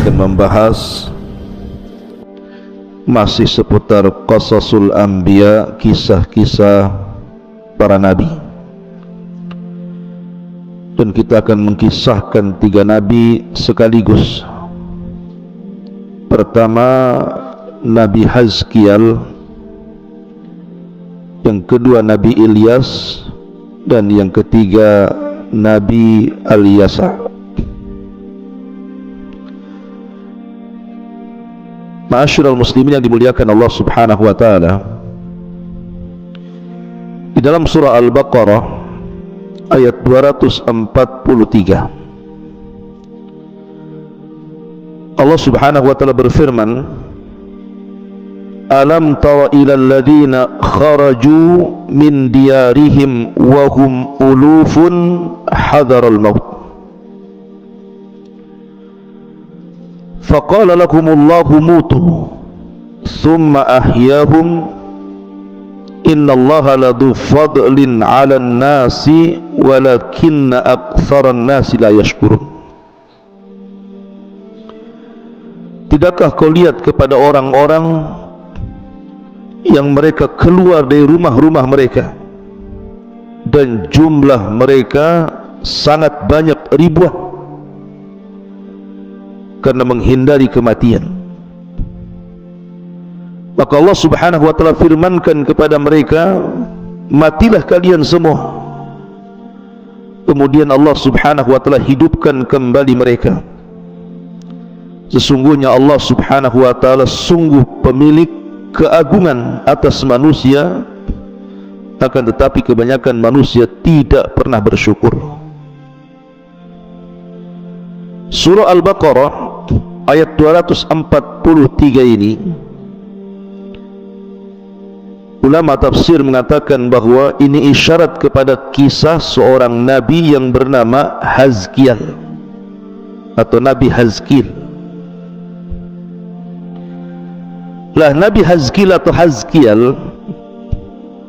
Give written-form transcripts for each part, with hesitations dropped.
akan membahas masih seputar qasasul anbiya, kisah-kisah para nabi. Dan kita akan mengkisahkan 3 nabi sekaligus. Pertama Nabi Hazkiel, yang kedua Nabi Ilyas, dan yang ketiga Nabi Al-Yasa. Ma'asyiral muslimin yang dimuliakan Allah Subhanahu wa taala, di dalam surah Al-Baqarah ayat 243 Allah Subhanahu wa taala berfirman, Alam tara ilal ladina kharaju min diyarihim wa hum ulufun hadaral maut faqala lahumullahu mutu thumma ahyahum innallaha ladu fadlin 'alan nasi walakinna aktsaran nasi la yashkurun. Tidakkah kau lihat kepada orang-orang yang mereka keluar dari rumah-rumah mereka dan jumlah mereka sangat banyak, ribuan, karena menghindari kematian. Maka Allah Subhanahu wa taala firmankan kepada mereka, matilah kalian semua. Kemudian Allah Subhanahu wa taala hidupkan kembali mereka. Sesungguhnya Allah Subhanahu wa taala sungguh pemilik keagungan atas manusia, akan tetapi kebanyakan manusia tidak pernah bersyukur. Surah Al-Baqarah ayat 243 ini, ulama tafsir mengatakan bahwa ini isyarat kepada kisah seorang nabi yang bernama Hazkiel atau Nabi Hazkiel. Lah, Nabi Hazkiel atau Hazkiel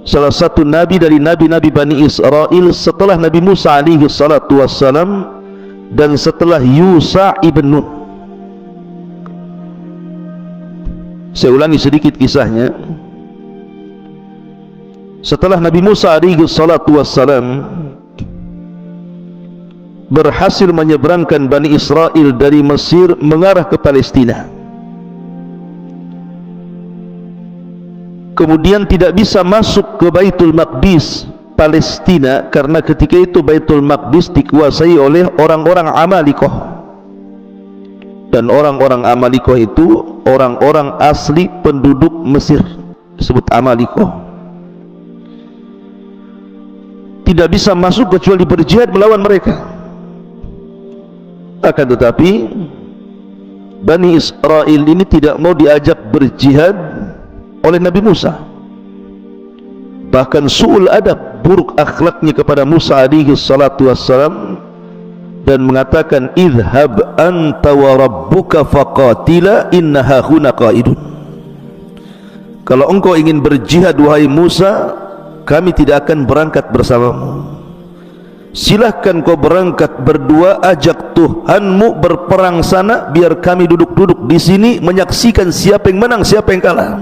salah satu nabi dari nabi-nabi Bani Israel setelah Nabi Musa alaihi salatu wassalam dan setelah Yusa ibn Nun. Saya ulangi sedikit kisahnya. Setelah Nabi Musa alaihi salatu wassalam berhasil menyeberangkan Bani Israel dari Mesir mengarah ke Palestina, kemudian tidak bisa masuk ke Baitul Maqdis Palestina karena ketika itu Baitul Maqdis dikuasai oleh orang-orang Amalikoh, dan orang-orang Amalikoh itu orang-orang asli penduduk Mesir, disebut Amalikoh. Tidak bisa masuk kecuali berjihad melawan mereka. Akan tetapi Bani Israel ini tidak mau diajak berjihad oleh Nabi Musa. Bahkan su'ul adab, buruk akhlaknya kepada Musa alaihi salatu wassalam, dan mengatakan idhhab anta wa rabbuka faqatila inna hahuna qaidun. Kalau engkau ingin berjihad wahai Musa, kami tidak akan berangkat bersamamu. Silahkan kau berangkat berdua, ajak Tuhanmu berperang sana, biar kami duduk-duduk di sini menyaksikan siapa yang menang, siapa yang kalah.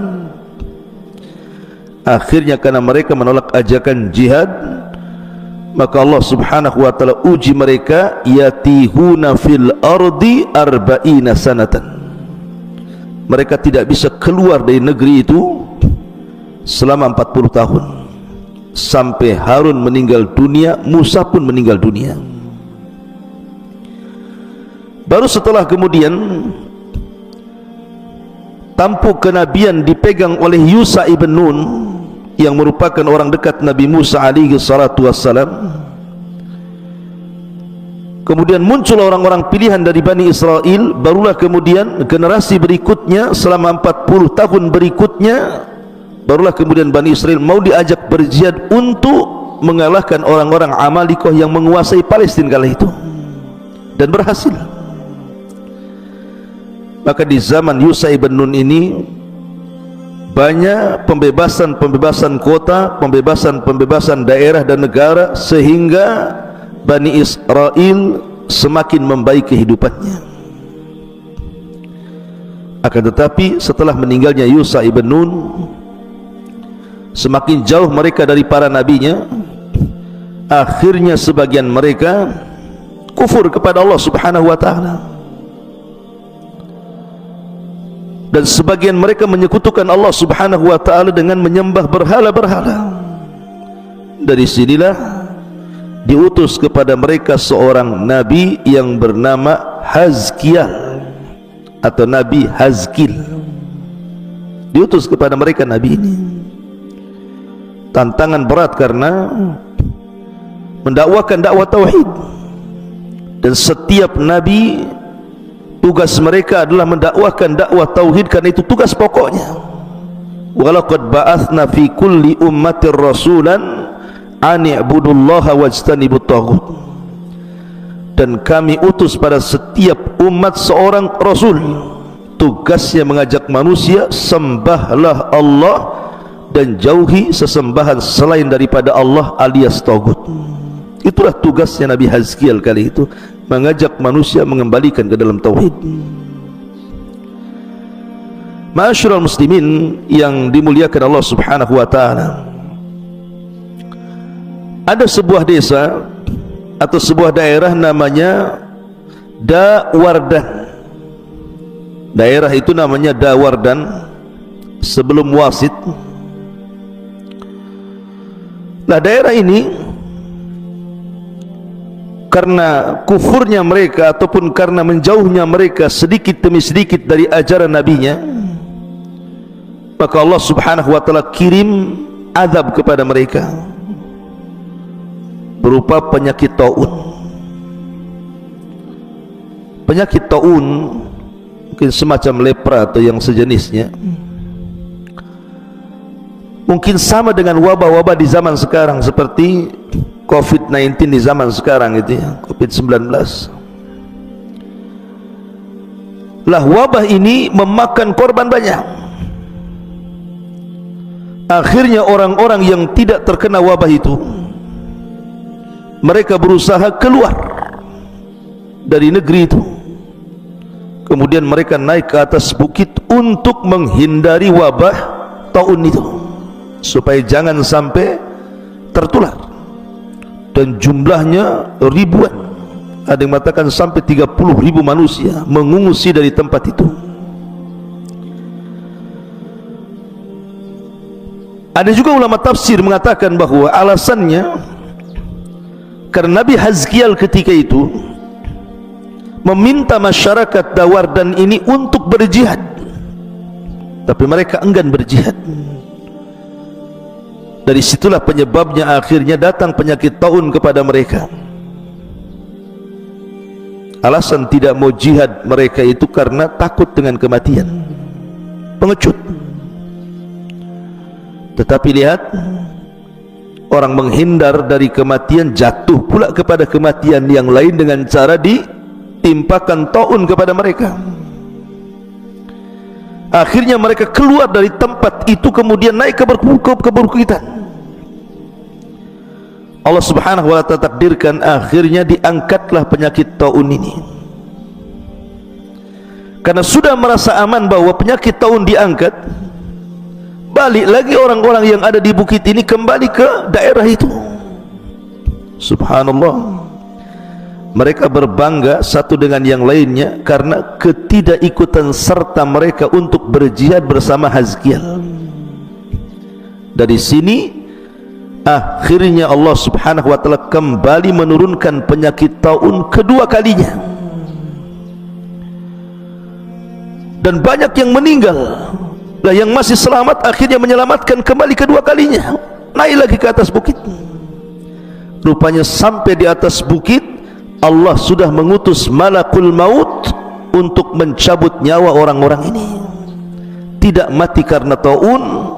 Akhirnya karena mereka menolak ajakan jihad, maka Allah Subhanahu wa taala uji mereka, yatihuna fil ardi arba'ina sanatan. Mereka tidak bisa keluar dari negeri itu selama 40 tahun, sampai Harun meninggal dunia, Musa pun meninggal dunia. Baru setelah kemudian tampuk kenabian dipegang oleh Yusa ibn Nun, yang merupakan orang dekat Nabi Musa alaihi salatu wassalam. Kemudian muncul orang-orang pilihan dari Bani Israel. Barulah kemudian generasi berikutnya, selama 40 tahun berikutnya, barulah kemudian Bani Israel mau diajak berjihad untuk mengalahkan orang-orang Amalikoh yang menguasai Palestina kala itu, dan berhasil. Maka di zaman Yusa ibn Nun ini banyak pembebasan kota, pembebasan daerah dan negara, sehingga Bani Israel semakin membaik kehidupannya. Akan tetapi setelah meninggalnya Yusha ibn Nun, semakin jauh mereka dari para nabinya. Akhirnya sebagian mereka kufur kepada Allah subhanahu wa ta'ala, dan sebagian mereka menyekutukan Allah subhanahu wa ta'ala dengan menyembah berhala-berhala. Dari sinilah diutus kepada mereka seorang nabi yang bernama Hazkiel atau Nabi Hazkil. Diutus kepada mereka nabi ini. Tantangan berat karena mendakwakan dakwah tauhid, dan setiap nabi tugas mereka adalah mendakwakan dakwah tauhid, karena itu tugas pokoknya. Walaqad ba'atsna fi kulli ummatir rasulan an i'budullaha wajtanibut taghut. Dan kami utus pada setiap umat seorang rasul, tugasnya mengajak manusia sembahlah Allah dan jauhi sesembahan selain daripada Allah alias taghut. Itulah tugasnya Nabi Hazkiel kali itu, mengajak manusia mengembalikan ke dalam tauhid. Ma'asyiral muslimin yang dimuliakan Allah subhanahu wa ta'ala, ada sebuah desa atau sebuah daerah namanya Dawardan. Daerah itu namanya Dawardan sebelum Wasit. Nah, daerah ini karena kufurnya mereka ataupun karena menjauhnya mereka sedikit demi sedikit dari ajaran nabinya, maka Allah subhanahu wa ta'ala kirim azab kepada mereka berupa penyakit taun. Penyakit taun mungkin semacam lepra atau yang sejenisnya, mungkin sama dengan wabah-wabah di zaman sekarang seperti COVID-19 di zaman sekarang itu ya, COVID-19. Lah wabah ini memakan korban banyak. Akhirnya orang-orang yang tidak terkena wabah itu, mereka berusaha keluar dari negeri itu. Kemudian mereka naik ke atas bukit untuk menghindari wabah taun itu, supaya jangan sampai tertular. Dan jumlahnya ribuan, ada yang mengatakan sampai 30.000 manusia mengungsi dari tempat itu. Ada juga ulama tafsir mengatakan bahwa alasannya karena Nabi Hazkiel ketika itu meminta masyarakat Dawardan ini untuk berjihad, tapi mereka enggan berjihad. Dari situlah penyebabnya akhirnya datang penyakit taun kepada mereka. Alasan tidak mau jihad mereka itu karena takut dengan kematian, pengecut. Tetapi lihat, orang menghindar dari kematian jatuh pula kepada kematian yang lain dengan cara ditimpakan taun kepada mereka. Akhirnya mereka keluar dari tempat itu, kemudian naik ke perbukitan. Allah subhanahu wa ta'ala takdirkan akhirnya diangkatlah penyakit taun ini. Karena sudah merasa aman bahwa penyakit taun diangkat, balik lagi orang-orang yang ada di bukit ini kembali ke daerah itu. Subhanallah, mereka berbangga satu dengan yang lainnya karena ketidakikutan serta mereka untuk berjihad bersama Hazkiel. Dari sini akhirnya Allah subhanahu wa ta'ala kembali menurunkan penyakit taun kedua kalinya, dan banyak yang meninggal. Lah yang masih selamat akhirnya menyelamatkan kembali kedua kalinya, naik lagi ke atas bukit. Rupanya sampai di atas bukit, Allah sudah mengutus malakul maut untuk mencabut nyawa orang-orang ini. Tidak mati karena taun,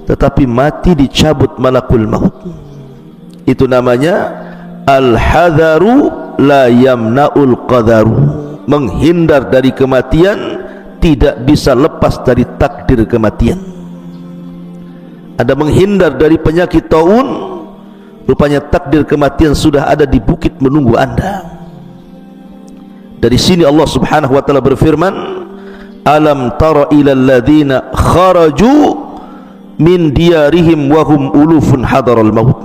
tetapi mati dicabut malakul maut. Itu namanya al-hadharu la yamna'ul qadaru. Menghindar dari kematian tidak bisa lepas dari takdir kematian. Anda menghindar dari penyakit taun, rupanya takdir kematian sudah ada di bukit menunggu Anda. Dari sini Allah subhanahu wa ta'ala berfirman, Alam tara ilal ladzina kharaju min diyarihim wa hum ulufun hadaral maut.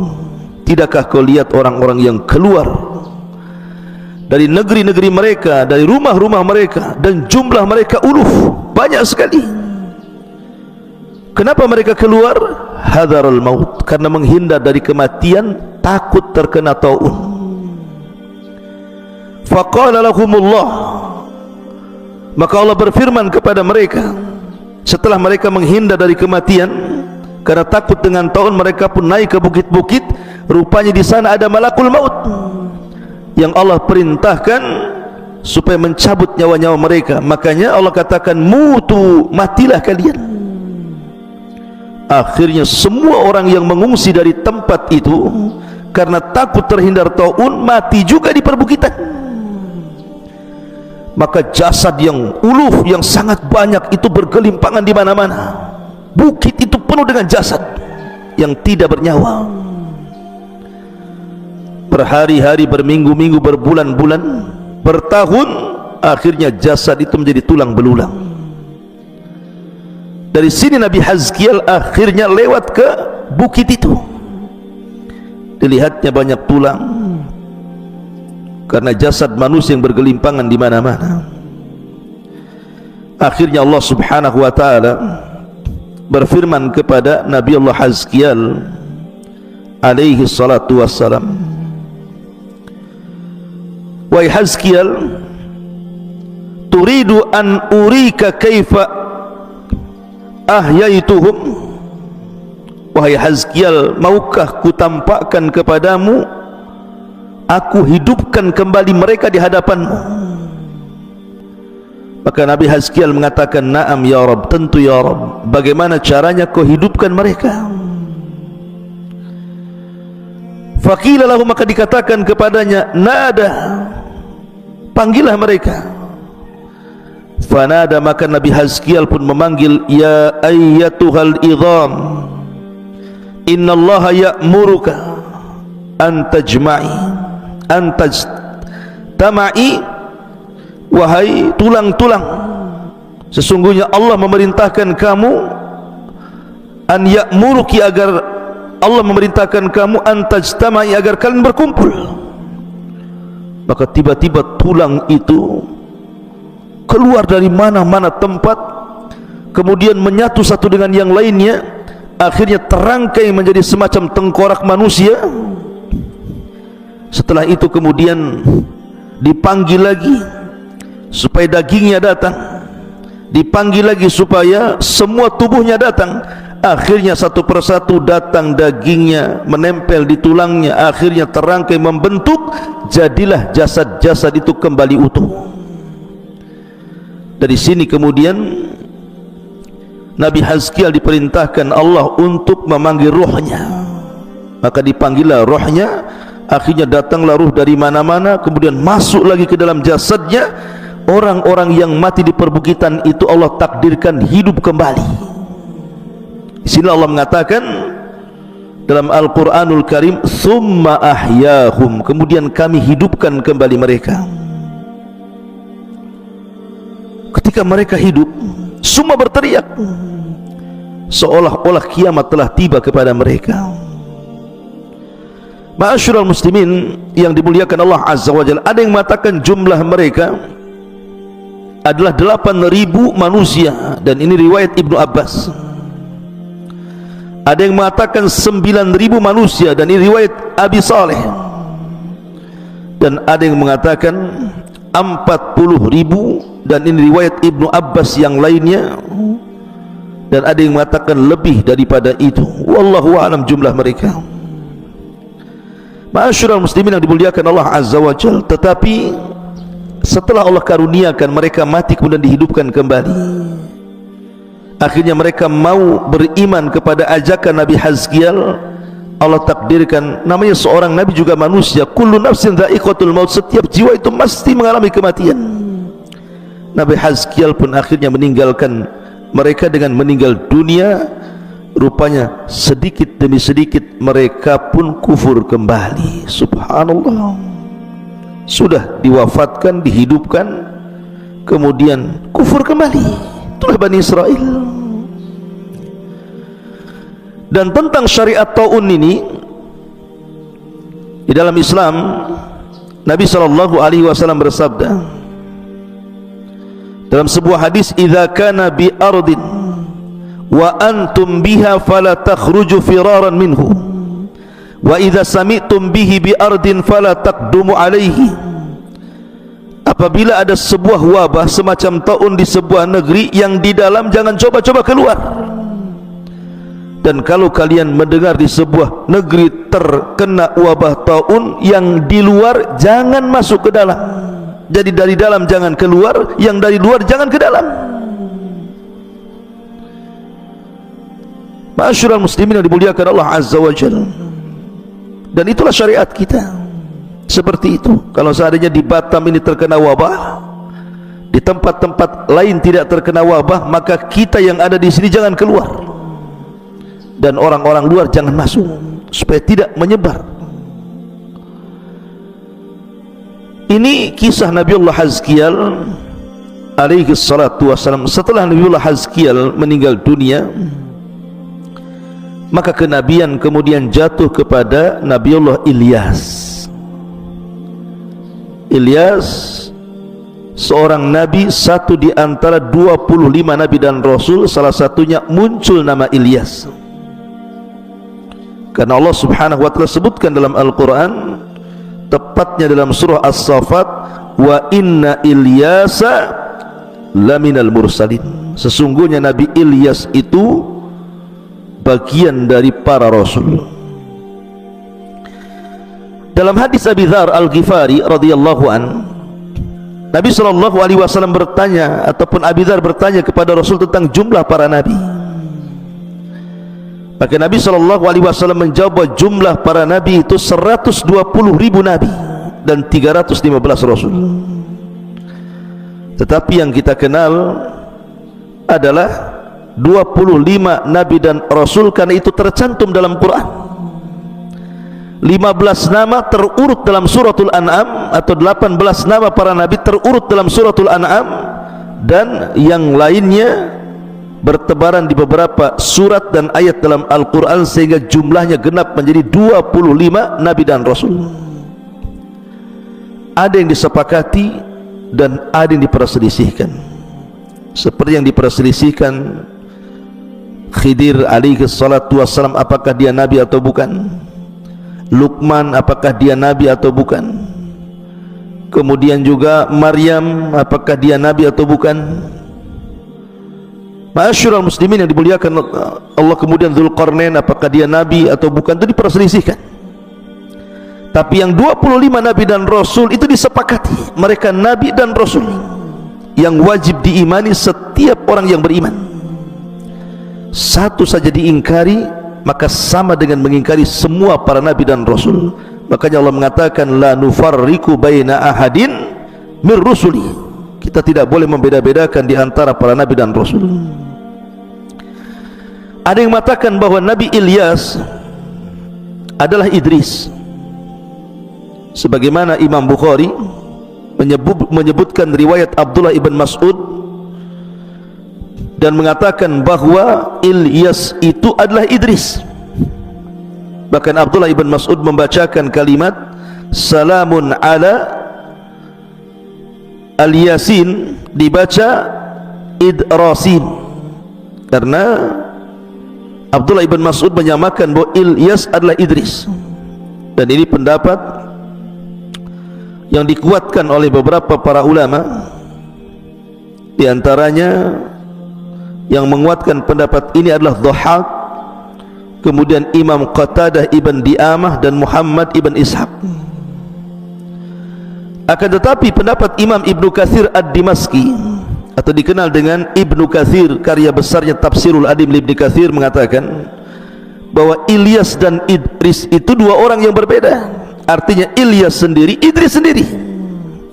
Tidakkah kau lihat orang-orang yang keluar dari negeri-negeri mereka, dari rumah-rumah mereka, dan jumlah mereka uluf, banyak sekali. Kenapa mereka keluar? Hadaral maut, karena menghindar dari kematian, takut terkena taun. Faqala lahumullah, maka Allah berfirman kepada mereka setelah mereka menghindar dari kematian karena takut dengan taun, mereka pun naik ke bukit-bukit. Rupanya di sana ada malakul maut yang Allah perintahkan supaya mencabut nyawa-nyawa mereka. Makanya Allah katakan mutu, matilah kalian. Akhirnya semua orang yang mengungsi dari tempat itu karena takut terhindar taun, mati juga di perbukitan. Maka jasad yang uluf, yang sangat banyak itu bergelimpangan di mana-mana. Bukit itu penuh dengan jasad yang tidak bernyawa. Berhari-hari, berminggu-minggu, berbulan-bulan, bertahun, akhirnya jasad itu menjadi tulang belulang. Dari sini Nabi Hazkiel akhirnya lewat ke bukit itu. Dilihatnya banyak tulang, karena jasad manusia yang bergelimpangan di mana-mana. Akhirnya Allah Subhanahu wa taala berfirman kepada Nabi Allah Hazkiel alaihi salatu wassalam, wahai Hazkiel, turidu an urika kaifa ahyaituhum. Wahai Hazkiel, maukah kutampakkan kepadamu aku hidupkan kembali mereka di hadapanmu? Maka Nabi Hazkiel mengatakan, na'am ya Rabb, tentu ya Rabb. Bagaimana caranya kau hidupkan mereka? Faqila lahu, maka dikatakan kepadanya, nada, panggillah mereka. Fanada, maka Nabi Hazkiel pun memanggil, ya ayyatuhal idham, innallaha ya'muruka an tajma'i, an tajtama'i, wahai tulang-tulang, sesungguhnya Allah memerintahkan kamu, an ya'muruki, agar Allah memerintahkan kamu, an tajtama'i, agar kalian berkumpul. Maka tiba-tiba tulang itu keluar dari mana-mana tempat, kemudian menyatu satu dengan yang lainnya, akhirnya terangkai menjadi semacam tengkorak manusia. Setelah itu kemudian dipanggil lagi supaya dagingnya datang, dipanggil lagi supaya semua tubuhnya datang. Akhirnya satu persatu datang dagingnya, menempel di tulangnya, akhirnya terangkai membentuk, jadilah jasad-jasad itu kembali utuh. Dari sini kemudian Nabi Hazkiel diperintahkan Allah untuk memanggil ruhnya. Maka dipanggillah ruhnya, akhirnya datanglah ruh dari mana-mana, kemudian masuk lagi ke dalam jasadnya. Orang-orang yang mati di perbukitan itu Allah takdirkan hidup kembali. Di sini Allah mengatakan dalam Al-Quranul Karim, summa ahyahum, kemudian kami hidupkan kembali mereka. Ketika mereka hidup, semua berteriak seolah-olah kiamat telah tiba kepada mereka. Ma'asyiral muslimin yang dimuliakan Allah Azza wa Jalla, ada yang mengatakan jumlah mereka adalah 8.000 manusia, dan ini riwayat Ibnu Abbas. Ada yang mengatakan 9.000 manusia, dan ini riwayat Abi Saleh. Dan ada yang mengatakan 40.000, dan ini riwayat Ibnu Abbas yang lainnya. Dan ada yang mengatakan lebih daripada itu. Wallahu a'lam jumlah mereka. Ma'asyiral muslimin yang dimuliakan Allah Azza wa Jalla, tetapi setelah Allah karuniakan mereka mati kemudian dihidupkan kembali, akhirnya mereka mau beriman kepada ajakan Nabi Hazkiel. Allah takdirkan, namanya seorang nabi juga manusia, kullu nafsin dha'iqatul maut, setiap jiwa itu mesti mengalami kematian. Nabi Hazkiel pun akhirnya meninggalkan mereka dengan meninggal dunia. Rupanya sedikit demi sedikit mereka pun kufur kembali. Subhanallah, sudah diwafatkan, dihidupkan, kemudian kufur kembali. Itulah Bani Israel. Dan tentang syariat ta'un ini di dalam Islam, Nabi SAW bersabda dalam sebuah hadis, idza kana bi ardin wa antum biha fala takhruju firaran minhu wa idza sami'tum bihi bi ardin fala taqdumu alaihi. Apabila ada sebuah wabah semacam taun di sebuah negeri, yang di dalam jangan coba-coba keluar. Dan kalau kalian mendengar di sebuah negeri terkena wabah taun, yang di luar jangan masuk ke dalam. Jadi dari dalam jangan keluar, yang dari luar jangan ke dalam. Ma'asyiral muslimin yang dimuliakan Allah Azza wa Jalla. Dan itulah syariat kita. Seperti itu. Kalau seandainya di Batam ini terkena wabah, di tempat-tempat lain tidak terkena wabah, maka kita yang ada di sini jangan keluar. Dan orang-orang luar jangan masuk, supaya tidak menyebar. Ini kisah Nabiullah Hazkiel alaihi salatu wassalam. Setelah Nabiullah Hazkiel meninggal dunia, maka kenabian kemudian jatuh kepada Nabiullah Ilyas. Ilyas seorang nabi, satu di antara 25 nabi dan rasul. Salah satunya muncul nama Ilyas karena Allah Subhanahu wa ta'ala sebutkan dalam Al-Quran, tepatnya dalam surah As-Saffat, wa inna Ilyasa laminal mursalin. Sesungguhnya Nabi Ilyas itu bagian dari para rasul. Dalam hadis Abi Dzar Al-Ghifari radhiyallahu an, Nabi SAW bertanya, ataupun Abi Dzar bertanya kepada Rasul tentang jumlah para nabi. Maka Nabi SAW menjawab bahwa jumlah para nabi itu 120.000 nabi dan 315 rasul. Tetapi yang kita kenal adalah 25 nabi dan rasul, karena itu tercantum dalam Quran. 15 nama terurut dalam suratul An'am, atau 18 nama para nabi terurut dalam suratul An'am, dan yang lainnya bertebaran di beberapa surat dan ayat dalam Al-Quran, sehingga jumlahnya genap menjadi 25 nabi dan rasul. Ada yang disepakati dan ada yang diperselisihkan. Seperti yang diperselisihkan Khidir alaihi salatu wassalam, apakah dia nabi atau bukan. Luqman, apakah dia nabi atau bukan. Kemudian juga Maryam, apakah dia nabi atau bukan. Ma'asyiral muslimin yang dimuliakan Allah, kemudian Dzulqarnain, apakah dia nabi atau bukan, itu diperselisihkan. Tapi yang 25 nabi dan rasul itu disepakati, mereka nabi dan rasul yang wajib diimani setiap orang yang beriman. Satu saja diingkari, maka sama dengan mengingkari semua para nabi dan rasul. Makanya Allah mengatakan, la nufarriqu baina ahadin mir rusuli. Kita tidak boleh membeda-bedakan di antara para nabi dan rasul. Ada yang mengatakan bahwa Nabi Ilyas adalah Idris, sebagaimana Imam Bukhari menyebutkan riwayat Abdullah ibn Mas'ud dan mengatakan bahwa Ilyas itu adalah Idris. Bahkan Abdullah ibn Mas'ud membacakan kalimat salamun ala al-Yasin, dibaca Idrasin, karena Abdullah ibn Mas'ud menyamakan bahwa Ilyas adalah Idris. Dan ini pendapat yang dikuatkan oleh beberapa para ulama. Di antaranya yang menguatkan pendapat ini adalah Dhahhak, kemudian Imam Qatadah ibn Di'amah dan Muhammad ibn Ishaq. Akan tetapi pendapat Imam Ibnu Katsir Ad-Dimaski, atau dikenal dengan Ibnu Katsir, karya besarnya Tafsirul Adim Ibnu Katsir, mengatakan bahwa Ilyas dan Idris itu dua orang yang berbeda. Artinya Ilyas sendiri, Idris sendiri.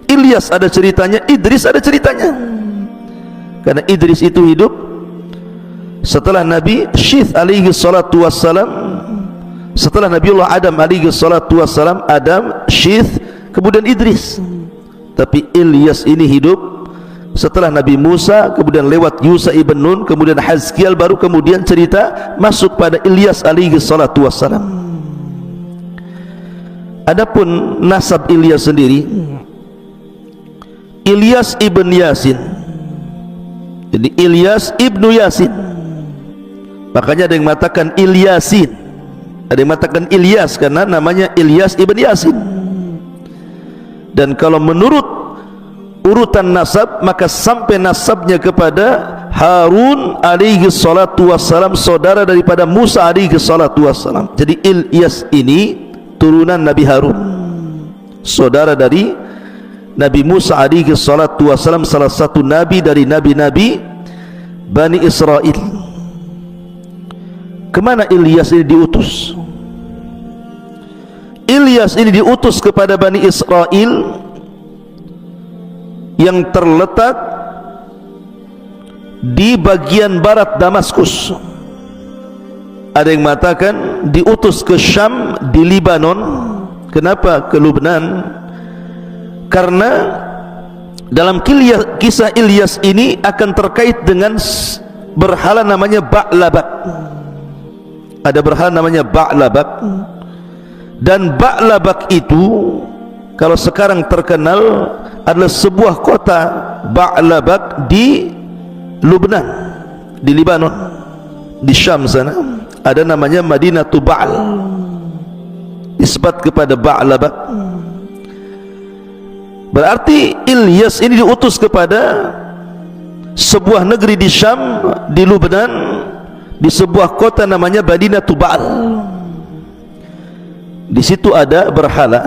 Ilyas ada ceritanya, Idris ada ceritanya. Karena Idris itu hidup setelah Nabi Syith alaihi salatu wassalam, setelah Nabiullah Adam alaihi salatu wassalam, Adam, Syith, kemudian Idris. Tapi Ilyas ini hidup Setelah Nabi Musa, kemudian lewat Yusha ibn Nun, kemudian Hazkiel, baru kemudian cerita masuk pada Ilyas alaihi salatu wassalam. Adapun nasab Ilyas sendiri, Ilyas ibn Yasin. Jadi Ilyas ibnu Yasin. Makanya ada yang mengatakan Ilyasin, ada yang mengatakan Ilyas karena namanya Ilyas ibn Yasin. Dan kalau menurut urutan nasab, maka sampai nasabnya kepada Harun alaihi salatu wassalam, saudara daripada Musa alaihi salatu wassalam. Jadi Ilyas ini turunan Nabi Harun, saudara dari Nabi Musa alaihi salatu wassalam, salah satu nabi dari nabi-nabi Bani Israel. Kemana Ilyas ini diutus? Ilyas ini diutus kepada Bani Israel yang terletak di bagian barat Damaskus. Ada yang mengatakan diutus ke Syam di Libanon. Kenapa ke Lubnan? Karena dalam kisah Ilyas ini akan terkait dengan berhala namanya Ba'labak. Ada berhala namanya Ba'labak, dan Ba'labak itu kalau sekarang terkenal adalah sebuah kota Ba'labak di Lubnan, di Libanon, di Syam sana. Ada namanya Madinatu Ba'al, nisbat kepada Ba'labak. Berarti Ilyas ini diutus kepada sebuah negeri di Syam, di Lubnan, di sebuah kota namanya Madinatu Ba'al. Di situ ada berhala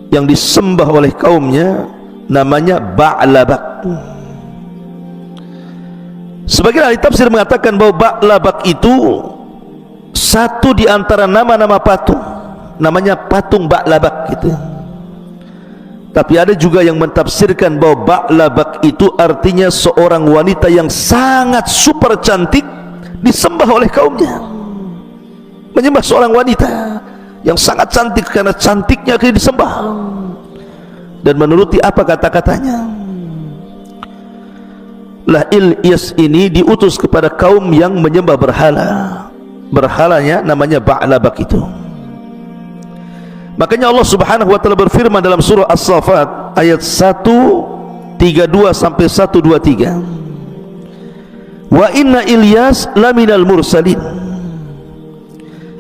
yang disembah oleh kaumnya, namanya Ba'labak. Sebagian ahli tafsir mengatakan bahwa Ba'labak itu satu di antara nama-nama patung, namanya patung Ba'labak gitu. Tapi ada juga yang mentafsirkan bahwa Ba'labak itu artinya seorang wanita yang sangat super cantik, disembah oleh kaumnya. Menyembah seorang wanita yang sangat cantik, karena cantiknya akhirnya disembah dan menuruti apa kata-katanya. Lah Ilyas ini diutus kepada kaum yang menyembah berhala. Berhalanya namanya Ba'labak itu. Makanya Allah Subhanahu wa taala berfirman dalam surah As-Saffat ayat 132 sampai 123. Wa inna Ilyas laminal mursalin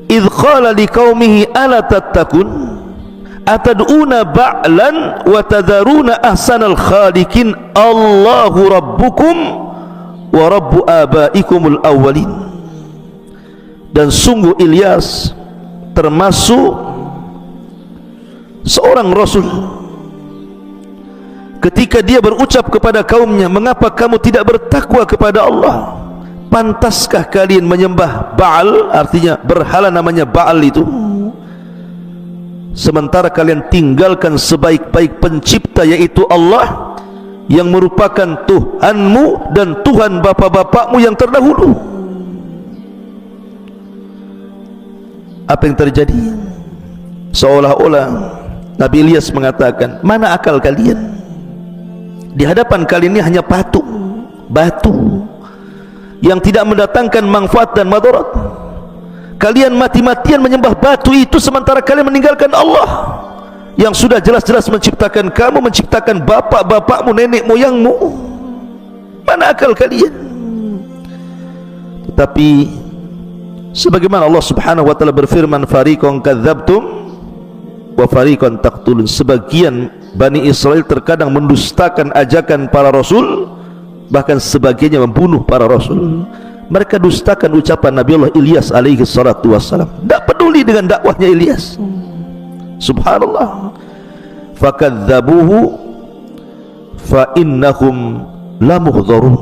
idh qala liqaumihi ala tattaqun atad'una ba'lan wa tadharuna ahsanal khaliqin Allahu rabbukum wa rabbu abaikumul awwalin. Dan sungguh Ilyas termasuk seorang rasul. Ketika dia berucap kepada kaumnya, mengapa kamu tidak bertakwa kepada Allah? Pantaskah kalian menyembah Ba'al, artinya berhala namanya Ba'al itu, sementara kalian tinggalkan sebaik-baik pencipta, yaitu Allah, yang merupakan Tuhanmu dan Tuhan bapa-bapakmu yang terdahulu. Apa yang terjadi? Seolah-olah Nabi Ilyas mengatakan, mana akal kalian? Di hadapan kalian ini hanya patung, batu yang tidak mendatangkan manfaat dan madarat. Kalian mati-matian menyembah batu itu, sementara kalian meninggalkan Allah yang sudah jelas-jelas menciptakan kamu, menciptakan bapak-bapakmu, nenek moyangmu. Mana akal kalian? Tetapi sebagaimana Allah Subhanahu wa taala berfirman, fariqan kadzabtum wa fariqan taqtulun. Sebagian Bani Israel terkadang mendustakan ajakan para rasul, bahkan sebagiannya membunuh para rasul. Mereka dustakan ucapan Nabi Allah Ilyas alaihi salatu wassalam, tidak peduli dengan dakwahnya Ilyas. Subhanallah. Fakadzabuhu fa innahum lamuhdharun.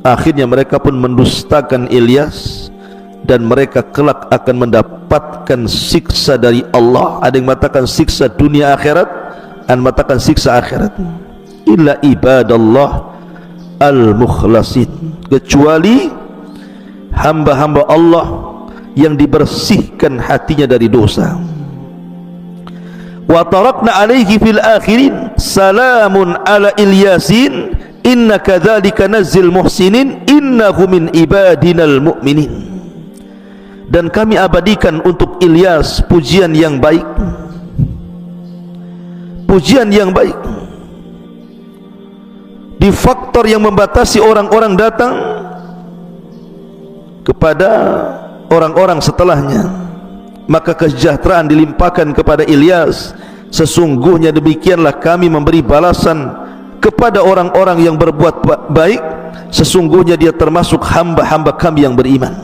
Akhirnya mereka pun mendustakan Ilyas, dan mereka kelak akan mendapatkan siksa dari Allah. Ada yang mengatakan siksa dunia akhirat, dan mengatakan siksa akhirat. Illa ibadallah al-mukhlasin, kecuali hamba-hamba Allah yang dibersihkan hatinya dari dosa. Wa tarakna alaihi fil akhirin, salamun ala Ilyasin inna kadzalika nazzil muhsinin innahu min ibadinal mu'minin. Dan kami abadikan untuk Ilyas pujian yang baik, pujian yang baik. Di faktor yang membatasi orang-orang datang kepada orang-orang setelahnya, maka kesejahteraan dilimpahkan kepada Ilyas. Sesungguhnya demikianlah kami memberi balasan kepada orang-orang yang berbuat baik, sesungguhnya dia termasuk hamba-hamba kami yang beriman.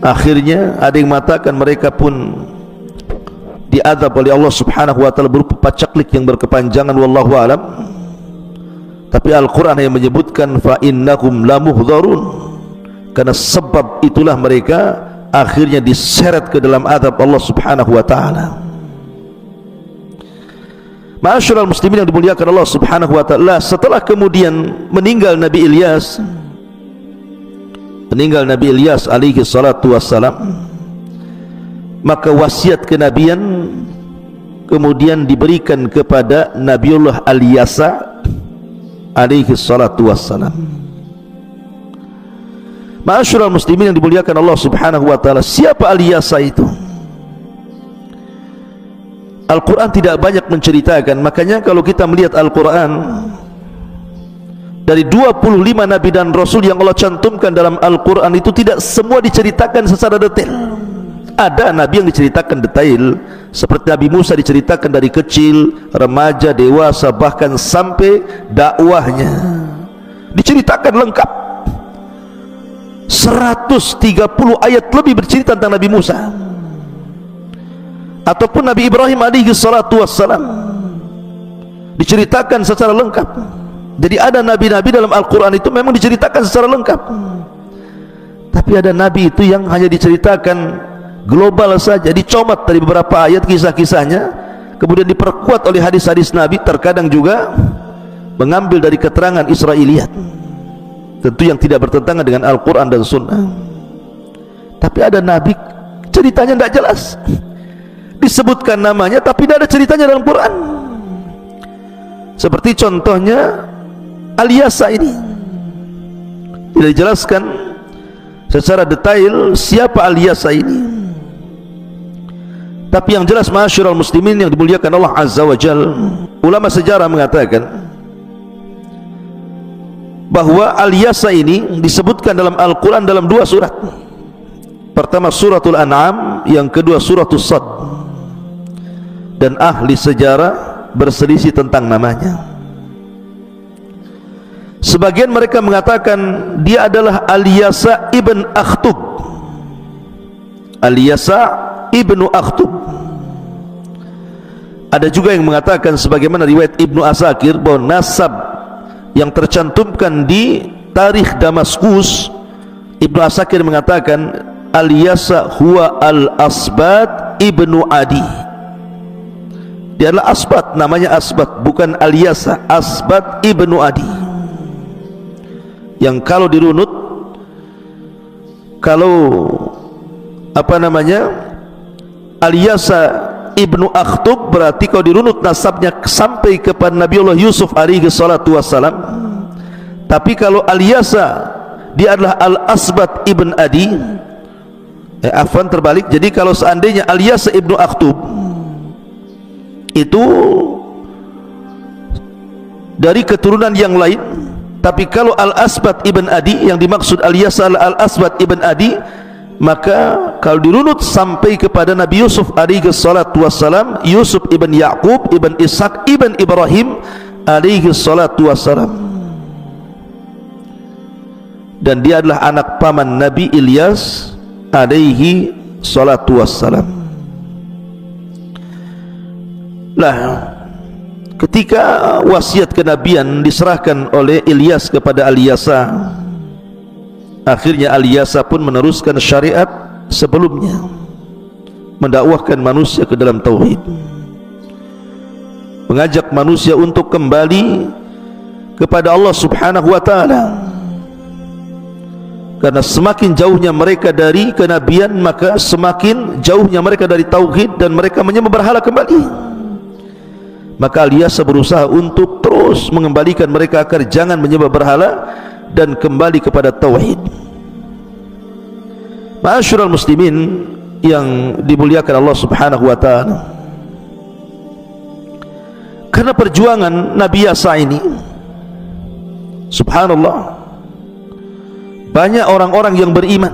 Akhirnya ada yang mengatakan mereka pun diazab oleh Allah Subhanahu wa taala berupa pacaklik yang berkepanjangan, wallahu alam. Tapi Al-Quran yang menyebutkan fa innahum lamuhdharun, karena sebab itulah mereka akhirnya diseret ke dalam azab Allah Subhanahu wa taala. Ma'asyiral muslimin yang dimuliakan Allah Subhanahu wa taala, setelah kemudian meninggal Nabi Ilyas, alaihi salatu wassalam, maka wasiat kenabian kemudian diberikan kepada Nabiullah Al-Yasa alaihi salatu wassalam. Ma'asyiral muslimin yang dimuliakan Allah Subhanahu wa taala, siapa Al-Yasa itu? Al-Quran tidak banyak menceritakan. Makanya kalau kita melihat Al-Quran, dari 25 Nabi dan Rasul yang Allah cantumkan dalam Al-Quran itu tidak semua diceritakan secara detail. Ada Nabi yang diceritakan detail, seperti Nabi Musa diceritakan dari kecil, remaja, dewasa, bahkan sampai dakwahnya diceritakan lengkap. 130 ayat lebih bercerita tentang Nabi Musa. Ataupun Nabi Ibrahim alaihi salatu wassalam diceritakan secara lengkap. Jadi ada nabi-nabi dalam Al-Quran itu memang diceritakan secara lengkap. Tapi ada nabi itu yang hanya diceritakan global saja, dicomat dari beberapa ayat kisah-kisahnya, kemudian diperkuat oleh hadis-hadis Nabi, terkadang juga mengambil dari keterangan Israiliyat, tentu yang tidak bertentangan dengan Al-Quran dan Sunnah. Tapi ada nabi ceritanya tidak jelas, disebutkan namanya tapi tidak ada ceritanya dalam Quran. Seperti contohnya Al-Yasa ini, tidak dijelaskan secara detail siapa Al-Yasa ini. Tapi yang jelas ma'asyiral muslimin yang dimuliakan Allah Azza wa Jal, ulama sejarah mengatakan bahwa Al-Yasa ini disebutkan dalam Al-Quran dalam 2 surat. Pertama suratul An'am, yang kedua suratul Sad. Dan ahli sejarah berselisih tentang namanya. Sebagian mereka mengatakan dia adalah Al-Yasa ibn Akhtub. Al-Yasa ibnu Akhtub. Ada juga yang mengatakan sebagaimana riwayat Ibnu Asakir bahwa nasab yang tercantumkan di tarikh Damaskus, Ibnu Asakir mengatakan Al-Yasa huwa Al-Asbat ibnu Adi. Dia adalah Asbat, namanya Asbat, bukan Al-Yasa. Asbat ibnu Adi, yang kalau dirunut, kalau apa namanya, Al-Yasa ibnu Akhtub, berarti kalau dirunut nasabnya sampai kepada Nabiullah Yusuf alaihi salatu wassalam. Tapi kalau Al-Yasa dia adalah Al-Asbat ibn Adi, afwan terbalik. Jadi kalau seandainya Al-Yasa ibnu Akhtub itu dari keturunan yang lain, tapi kalau Al-Asbat ibn Adi yang dimaksud Al-Yasa Al-Asbat ibn Adi, maka kalau dirunut sampai kepada Nabi Yusuf alaihi salatu wassalam, Yusuf ibn Ya'qub ibn Ishaq ibn Ibrahim alaihi salatu wassalam, dan dia adalah anak paman Nabi Ilyas alaihi salatu wassalam. Lah, ketika wasiat kenabian diserahkan oleh Ilyas kepada Al-Yasa, akhirnya Al-Yasa pun meneruskan syariat sebelumnya, mendakwahkan manusia ke dalam tauhid, mengajak manusia untuk kembali kepada Allah Subhanahu wa taala. Karena semakin jauhnya mereka dari kenabian, maka semakin jauhnya mereka dari tauhid, dan mereka menyembah berhala kembali. Maka Ilyas berusaha untuk terus mengembalikan mereka agar jangan menyembah berhala dan kembali kepada tauhid. Ma'asyiral muslimin yang dimuliakan Allah Subhanahu wa taala, karena perjuangan Nabi Yasa ini, subhanallah, banyak orang-orang yang beriman,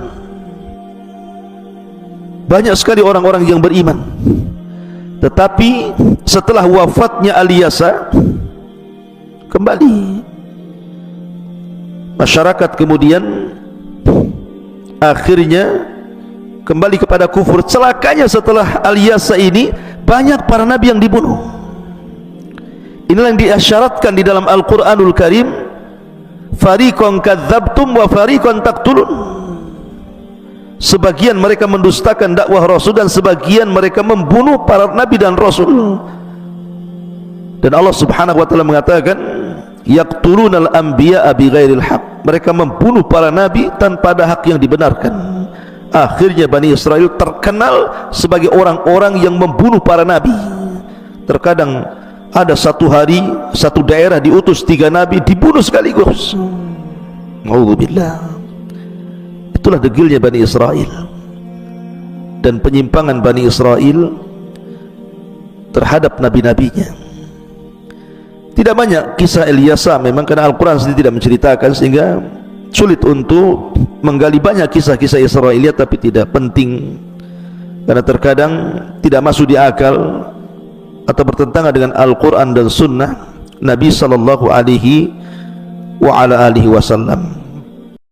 banyak sekali orang-orang yang beriman. Tetapi setelah wafatnya Ilyas, kembali masyarakat kemudian akhirnya kembali kepada kufur. Celakanya setelah Ilyas ini banyak para nabi yang dibunuh. Inilah yang diisyaratkan di dalam Al-Quranul Karim, fariqan kadzabtum wa fariqan taqtulun. Sebagian mereka mendustakan dakwah Rasul dan sebagian mereka membunuh para nabi dan Rasul. Dan Allah Subhanahu wa taala mengatakan, yaqtulunal anbiya'a bighairil haqq. Mereka membunuh para nabi tanpa ada hak yang dibenarkan. Akhirnya Bani Israel terkenal sebagai orang-orang yang membunuh para nabi. Terkadang ada satu hari, satu daerah diutus 3 nabi dibunuh sekaligus. Alhamdulillah. Itulah degilnya Bani Israel dan penyimpangan Bani Israel terhadap nabi-nabinya. Tidak banyak kisah Ilyas memang, karena Al-Quran sendiri tidak menceritakan, sehingga sulit untuk menggali banyak kisah-kisah Israiliyat, tapi tidak penting karena terkadang tidak masuk di akal atau bertentangan dengan Al-Quran dan Sunnah Nabi sallallahu alaihi wa ala alihi wasallam.